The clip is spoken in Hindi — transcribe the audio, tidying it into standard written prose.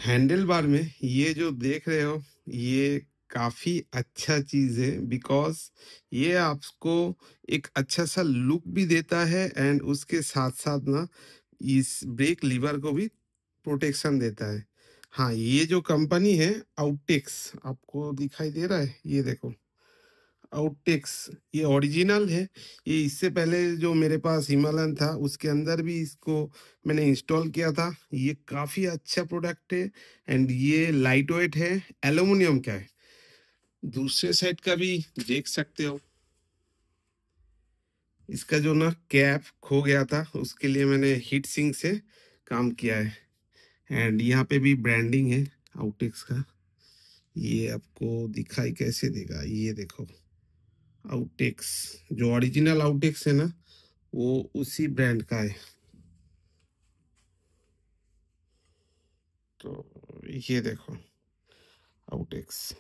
हैंडल बार में ये जो देख रहे हो, ये काफ़ी अच्छा चीज़ है, बिकॉज़ ये आपको एक अच्छा-सा लुक भी देता है एंड उसके साथ-साथ ना इस ब्रेक लीवर को भी प्रोटेक्शन देता है। हाँ, ये जो कंपनी है आउटेक्स, आपको दिखाई दे रहा है? ये देखो, आउटेक्स, ये ओरिजिनल है। ये इससे पहले जो मेरे पास हिमालयन था उसके अंदर भी इसको मैंने इंस्टॉल किया था। ये काफ़ी अच्छा प्रोडक्ट है एंड ये लाइट वेट है, एल्यूमिनियम का है। दूसरे साइड का भी देख सकते हो। इसका जो ना कैप खो गया था, उसके लिए मैंने हीट सिंक से काम किया है एंड यहाँ पे भी ब्रांडिंग है आउटेक्स का। ये आपको दिखाई कैसे देगा, ये देखो, आउटेक्स, जो ओरिजिनल आउटेक्स है ना, वो उसी ब्रांड का है। तो ये देखो, आउटेक्स।